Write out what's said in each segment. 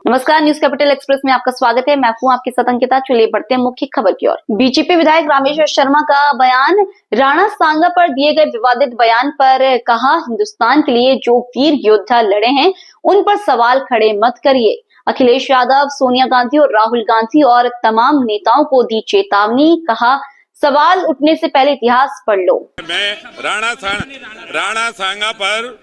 नमस्कार, news capital express में आपका स्वागत है। मैं हूं आपके साथ अंकिता। चलिए बढ़ते हैं मुख्य खबर की ओर। बीजेपी विधायक रामेश्वर शर्मा का बयान। राणा सांगा पर दिए गए विवादित बयान पर कहा, हिंदुस्तान के लिए जो वीर योद्धा लड़े हैं उन पर सवाल खड़े मत करिए। अखिलेश यादव, सोनिया गांधी और राहुल गांधी और तमाम नेताओं को दी चेतावनी। कहा, सवाल उठने से पहले इतिहास पढ़ लो। मैं राणा सांगा पर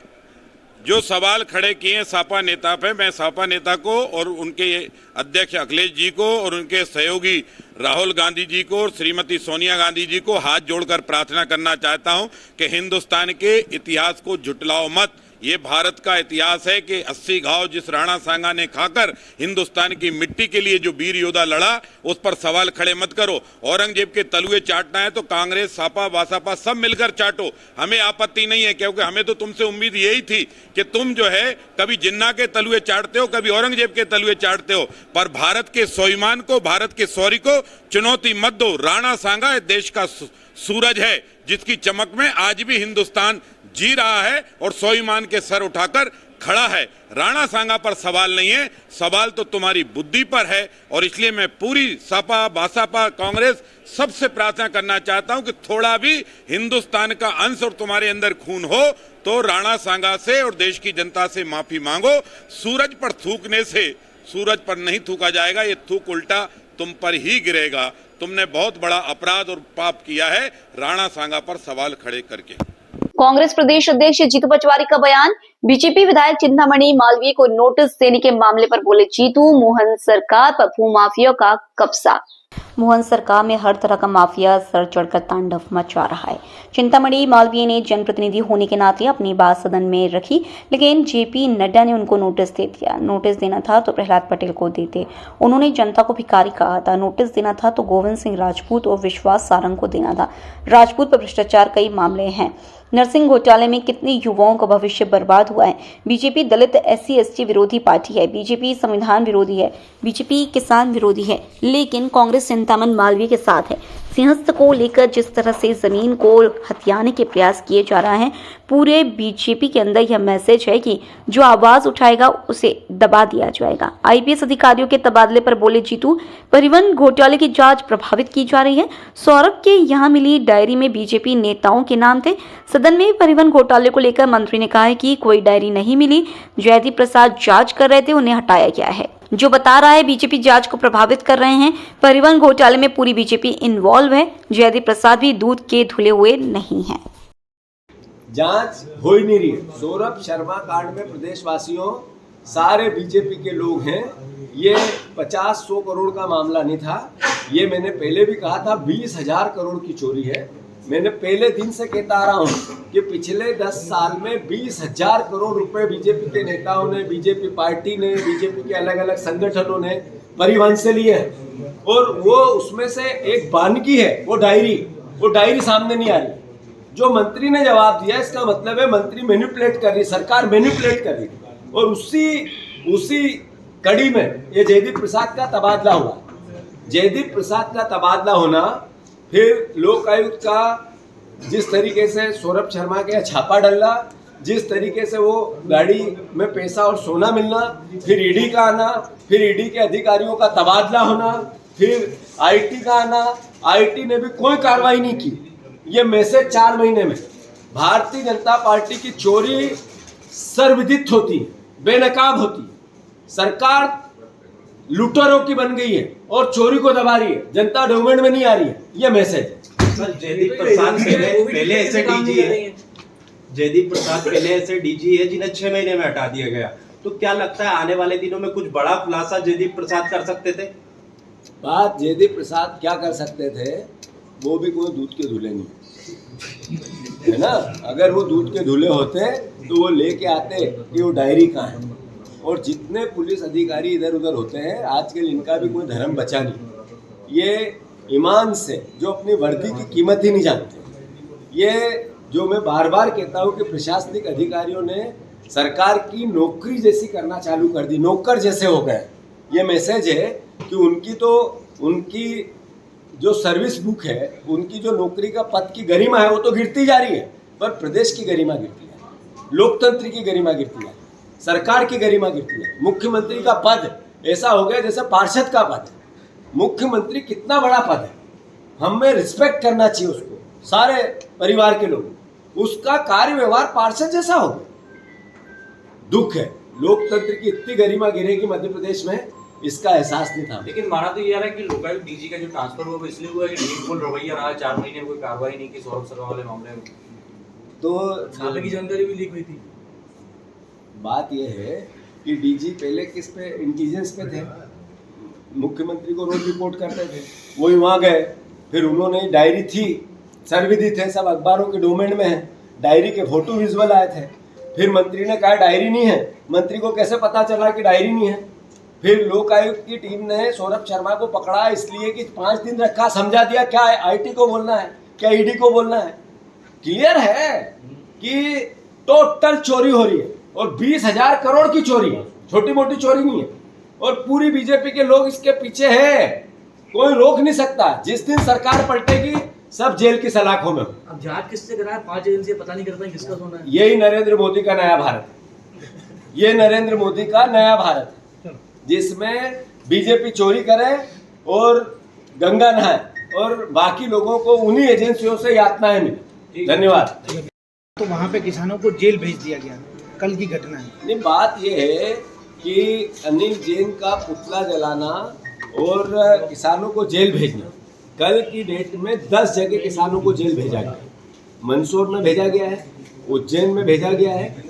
जो सवाल खड़े किए सापा नेता पे, मैं सापा नेता को और उनके अध्यक्ष अखिलेश जी को और उनके सहयोगी राहुल गांधी जी को और श्रीमती सोनिया गांधी जी को हाथ जोड़कर प्रार्थना करना चाहता हूं कि हिंदुस्तान के इतिहास को झुटलाओ मत। ये भारत का इतिहास है कि 80 घाव जिस राणा सांगा ने खाकर हिंदुस्तान की मिट्टी के लिए जो वीर योद्धा लड़ा, उस पर सवाल खड़े मत करो। औरंगजेब के तलुए चाटना है तो कांग्रेस, सापा, बासापा सब मिलकर चाटो, हमें आपत्ति नहीं है, क्योंकि हमें तो तुमसे उम्मीद यही थी कि तुम जो है कभी जिन्ना के तलुए चाटते हो, कभी औरंगजेब के तलुए चाटते हो, पर भारत के स्वाभिमान को, भारत के शौर्य को चुनौती मत दो। राणा सांगा देश का सूरज है जिसकी चमक में आज भी हिंदुस्तान जी रहा है और स्वाभिमान के सर उठाकर खड़ा है। राणा सांगा पर सवाल नहीं है, सवाल तो तुम्हारी बुद्धि पर है। और इसलिए मैं पूरी सपा, बासापा, कांग्रेस सबसे प्रार्थना करना चाहता हूं कि थोड़ा भी हिंदुस्तान का अंश और तुम्हारे अंदर खून हो तो राणा सांगा से और देश की जनता से माफी मांगो। सूरज पर थूकने से सूरज पर नहीं थूका जाएगा, ये थूक उल्टा तुम पर ही गिरेगा। तुमने बहुत बड़ा अपराध और पाप किया है राणा सांगा पर सवाल खड़े करके। कांग्रेस प्रदेश अध्यक्ष जीतू पटवारी का बयान। बीजेपी विधायक चिंतामणि मालवीय को नोटिस देने के मामले पर बोले जीतू, मोहन सरकार पर भूमाफिया का कब्जा। मोहन सरकार में हर तरह का माफिया सर चढ़कर तांडव मचा रहा है। चिंतामणि मालवीय ने जनप्रतिनिधि होने के नाते अपनी बात सदन में रखी, लेकिन जेपी नड्डा ने उनको नोटिस दे दिया। नोटिस देना था तो प्रहलाद पटेल को देते, उन्होंने जनता को भिखारी कहा था। नोटिस देना था तो गोविंद सिंह राजपूत और विश्वास सारंग को देना था। राजपूत पर भ्रष्टाचार कई मामले हैं। नर्सिंग घोटाले में कितने युवाओं का भविष्य बर्बाद हुआ है। बीजेपी दलित, SC ST विरोधी पार्टी है। बीजेपी संविधान विरोधी है। बीजेपी किसान विरोधी है, लेकिन कांग्रेस चिंतामणि मालवीय के साथ है। सिंहस्थ को लेकर जिस तरह से जमीन को हथियाने के प्रयास किए जा रहा है, पूरे बीजेपी के अंदर यह मैसेज है कि जो आवाज उठाएगा उसे दबा दिया जाएगा। IPS अधिकारियों के तबादले पर बोले जीतू, परिवहन घोटाले की जांच प्रभावित की जा रही है। सौरभ के यहाँ मिली डायरी में बीजेपी नेताओं के नाम थे। सदन में परिवहन घोटाले को लेकर मंत्री ने कहा है कि कोई डायरी नहीं मिली, जयदीप प्रसाद जांच कर रहे थे, उन्हें हटाया गया है। जो बता रहा है बीजेपी जांच को प्रभावित कर रहे हैं। परिवहन घोटाले में पूरी बीजेपी इन्वॉल्व है। जयदीप प्रसाद भी दूध के धुले हुए नहीं हैं। जांच हो ही नहीं रही है। सौरभ शर्मा कांड में प्रदेशवासियों सारे बीजेपी के लोग हैं। ये 50-100 करोड़ का मामला नहीं था। ये मैंने पहले भी कहा था, 20,000 करोड़ की चोरी है। मैंने पहले दिन से कहता आ रहा हूँ कि पिछले 10 साल में 20,000 करोड़ रुपए बीजेपी के नेताओं ने, बीजेपी पार्टी ने, बीजेपी के अलग अलग संगठनों ने परिवहन से लिए हैं। और वो उसमें से एक बानगी है, वो डायरी सामने नहीं आ रही। जो मंत्री ने जवाब दिया, इसका मतलब है मंत्री मैनिपुलेट कर रही, सरकार मैनिपुलेट कर रही। और उसी कड़ी में ये जयदीप प्रसाद का तबादला हुआ। जयदीप प्रसाद का तबादला होना, फिर लोकायुक्त का जिस तरीके से सौरभ शर्मा के छापा डलना, जिस तरीके से वो गाड़ी में पैसा और सोना मिलना, फिर ईडी का आना, फिर ईडी के अधिकारियों का तबादला होना, फिर IT का आना। IT ने भी कोई कार्रवाई नहीं की। ये मैसेज 4 महीने में भारतीय जनता पार्टी की चोरी सर्वविदित होती है, बेनकाब होती है। सरकार लुटेरों की बन गई है और चोरी को दबा रही है, जनता डोमेन में नहीं आ रही है। ये मैसेज जयदीप प्रसाद पहले ऐसे DG है। जयदीप प्रसाद पहले ऐसे DG है जिन्हें 6 महीने में हटा दिया गया। तो क्या लगता है आने वाले दिनों में कुछ बड़ा खुलासा जयदीप प्रसाद कर सकते थे? बात जयदीप प्रसाद क्या कर सकते थे, वो भी कोई दूध के धुले नहीं है ना। अगर वो दूध के धुले होते तो वो लेके आते कि वो डायरी कहाँ है। और जितने पुलिस अधिकारी इधर उधर होते हैं आजकल, इनका भी कोई धर्म बचा नहीं। ये ईमान से जो अपनी वर्दी की कीमत ही नहीं जानते। ये जो मैं बार बार कहता हूँ कि प्रशासनिक अधिकारियों ने सरकार की नौकरी जैसी करना चालू कर दी, नौकर जैसे हो गए। ये मैसेज है कि उनकी जो सर्विस बुक है, उनकी जो नौकरी का पद की गरिमा है वो तो गिरती जा रही है, पर प्रदेश की गरिमा गिरती है, लोकतंत्र की गरिमा गिरती है, सरकार की गरिमा गिरती है। मुख्यमंत्री का पद ऐसा हो गया जैसे पार्षद का पद है। मुख्यमंत्री कितना बड़ा पद है, हमें रिस्पेक्ट करना चाहिए उसको, सारे परिवार के लोग। उसका कार्य व्यवहार पार्षद जैसा हो गया। दुख है, लोकतंत्र की इतनी गरिमा गिरेगी मध्य प्रदेश में, इसका एहसास नहीं था। लेकिन माना तो ये आ रहा है कि लोकायुक्त डीजी का जो ट्रांसफर हुआ वो इसलिए हुआ कि ढील रवैया रहा, 4 महीने कोई कार्रवाई नहीं की सौरभ शर्मा वाले मामले में, तो खाते की जानकारी भी लीक हुई थी। बात यह है कि डीजी पहले किस पे, इंटेलिजेंस पे थे, मुख्यमंत्री को रोज रिपोर्ट करते थे, वही वहाँ गए। फिर उन्होंने डायरी थी, सर्वविधि थे, सब अखबारों के डोमेन में है, डायरी के फोटो विजुअल आए थे। फिर मंत्री ने कहा डायरी नहीं है, मंत्री को कैसे पता चला कि डायरी नहीं है? फिर लोकायुक्त की टीम ने सौरभ शर्मा को पकड़ा इसलिए कि 5 दिन रखा, समझा दिया क्या है, आईटी को बोलना है, क्या ईडी को बोलना है। क्लियर है कि टोटल चोरी हो रही है और 20,000 करोड़ की चोरी है, छोटी मोटी चोरी नहीं है। और पूरी बीजेपी के लोग इसके पीछे है, कोई रोक नहीं सकता। जिस दिन सरकार पलटेगी सब जेल की सलाखों में। अब जांच किससे कराया? 5 एजेंसी पता नहीं करता किसका सोना है। यही नरेंद्र मोदी का नया भारत है, ये नरेंद्र मोदी का नया भारत है जिसमें बीजेपी चोरी करे और गंगा नहाए और बाकी लोगों को उन्हीं एजेंसियों से यातनाएं मिले। धन्यवाद। तो वहाँ पे किसानों को जेल भेज दिया गया, कल की घटना है। नहीं, बात यह है कि अनिल जैन का पुतला जलाना और किसानों को जेल भेजना, कल की डेट में 10 जगह किसानों को जेल भेजा गया। मंदसौर में भेजा गया है, उज्जैन में भेजा गया है,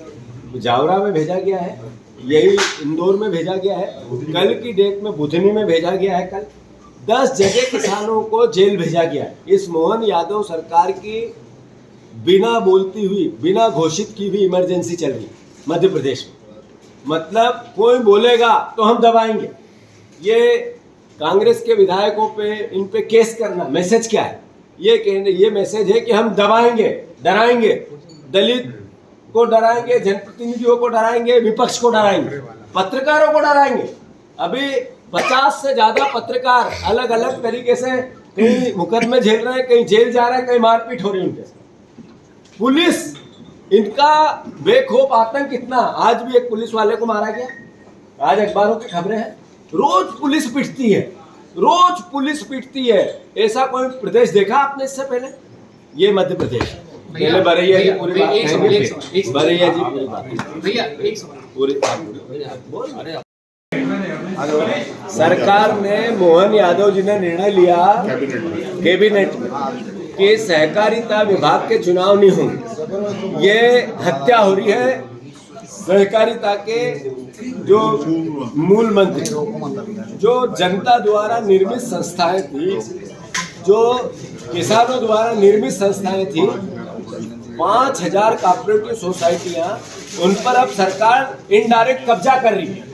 जावरा में भेजा गया है, यही इंदौर में भेजा गया है, कल की डेट में बुधनी में भेजा गया है। कल 10 जगह किसानों को जेल भेजा गया है। इस मोहन यादव सरकार की बिना बोलती हुई, बिना घोषित की हुई इमरजेंसी चल रही मध्य प्रदेश में। मतलब कोई बोलेगा तो हम दबाएंगे। ये कांग्रेस के विधायकों पे, इन पे केस करना मैसेज क्या है? ये मैसेज है कि हम दबाएंगे, डराएंगे, दलित को डराएंगे, जनप्रतिनिधियों को डराएंगे, विपक्ष को डराएंगे, पत्रकारों को डराएंगे। अभी 50 से ज्यादा पत्रकार अलग अलग तरीके से कहीं मुकदमे झेल रहे हैं, कहीं जेल जा रहे हैं, कहीं मारपीट हो रही है उनके साथ। पुलिस, इनका बेखौफ आतंक कितना। आज भी एक पुलिस वाले को मारा गया, आज अखबारों की खबरें हैं। रोज पुलिस पिटती है, रोज पुलिस पिटती है। ऐसा कोई प्रदेश देखा आपने इससे पहले? ये मध्य प्रदेश। पहले बरैया जी पूरी बात कहेंगे, बरैया जी पूरी बात भैया एक सवाल पूरी सरकार ने, मोहन यादव जी ने निर्णय लिया कैबिनेट में कि सहकारिता विभाग के चुनाव नहीं होंगे। ये हत्या हो रही है सहकारिता के जो मूल मंत्री, जो जनता द्वारा निर्मित संस्थाएं थी, जो किसानों द्वारा निर्मित संस्थाएं थी, 5000 कोऑपरेटिव सोसाइटियां, उन पर अब सरकार इनडायरेक्ट कब्जा कर रही है,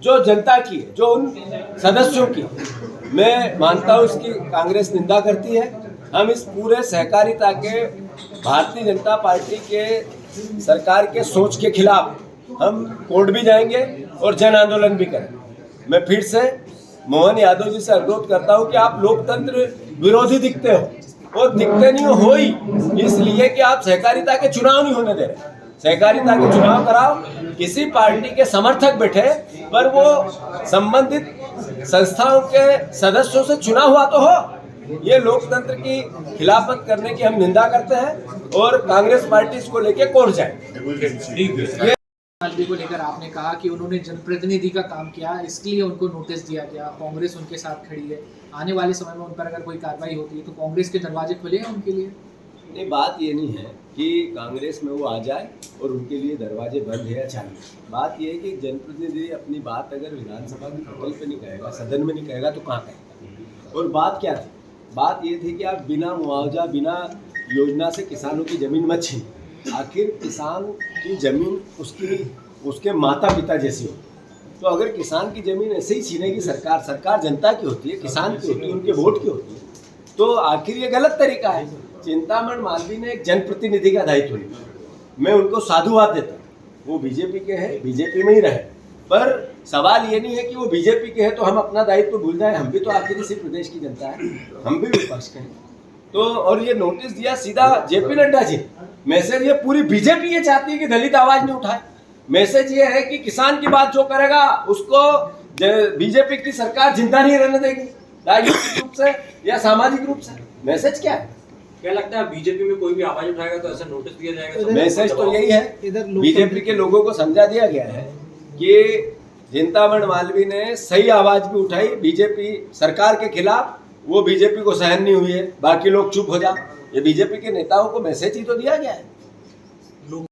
जो जनता की है, जो उन सदस्यों की। मैं मानता हूँ इसकी कांग्रेस निंदा करती है। हम इस पूरे सहकारिता के, भारतीय जनता पार्टी के सरकार के सोच के खिलाफ हम कोर्ट भी जाएंगे और जन आंदोलन भी करेंगे। मैं फिर से मोहन यादव जी से अनुरोध करता हूं कि आप लोकतंत्र विरोधी दिखते हो और दिखते नहीं हो ही इसलिए कि आप सहकारिता के चुनाव नहीं होने दे रहे। सहकारिता के चुनाव कराओ, किसी पार्टी के समर्थक बैठे पर वो संबंधित संस्थाओं के सदस्यों से चुना हुआ तो हो। ये लोकतंत्र की खिलाफत करने की हम निंदा करते हैं और कांग्रेस पार्टी इसको लेके कोर्ट जाए। मालवीय को लेकर आपने कहा कि उन्होंने जनप्रतिनिधि का काम किया, इसलिए उनको नोटिस दिया गया, कांग्रेस उनके साथ खड़ी है। आने वाले समय में उन पर अगर कोई कार्रवाई होती है तो कांग्रेस के दरवाजे खुले हैं उनके लिए? नहीं, बात ये नहीं है कि कांग्रेस में वो आ जाए और उनके लिए दरवाजे बंद है या चालू। बात ये है कि जनप्रतिनिधि अपनी बात अगर विधानसभा की पटल पे नहीं कहेगा, सदन में नहीं कहेगा तो कहाँ कहेगा? और बात क्या थी? बात ये थी कि आप बिना मुआवजा, बिना योजना से किसानों की जमीन मत छीनिए। आखिर किसान की जमीन उसके माता पिता जैसी हो, तो अगर किसान की जमीन ऐसे ही छीनेगी सरकार, सरकार जनता की होती है, किसान की होती है, उनके वोट की होती है, तो आखिर ये गलत तरीका है। चिंतामण मालवीय ने एक जनप्रतिनिधि का दायित्व लिया, मैं उनको साधुवाद देता हूँ। वो बीजेपी के हैं, बीजेपी में ही रहे, पर सवाल ये नहीं है कि वो बीजेपी के हैं तो हम अपना दायित्व भूल जाए। हम भी तो आखिर इसी प्रदेश की जनता है, हम भी विपक्ष के हैं। तो और ये नोटिस दिया सीधा जेपी नड्डा जी। मैसेज ये पूरी बीजेपी ये चाहती है कि दलित आवाज नहीं उठाए। मैसेज ये है कि किसान की बात जो करेगा उसको बीजेपी की सरकार जिंदा नहीं रहने देगी राजनीतिक रूप से या सामाजिक रूप से। मैसेज क्या है? क्या लगता है बीजेपी में कोई भी आवाज उठाएगा तो ऐसा नोटिस दिया जाएगा? मैसेज तो यही है, बीजेपी के लोगों को समझा दिया गया है कि चिंतामण मालवीय ने सही आवाज भी उठाई बीजेपी सरकार के खिलाफ, वो बीजेपी को सहन नहीं हुई है, बाकी लोग चुप हो जा। ये बीजेपी के नेताओं को मैसेज ही तो दिया गया है।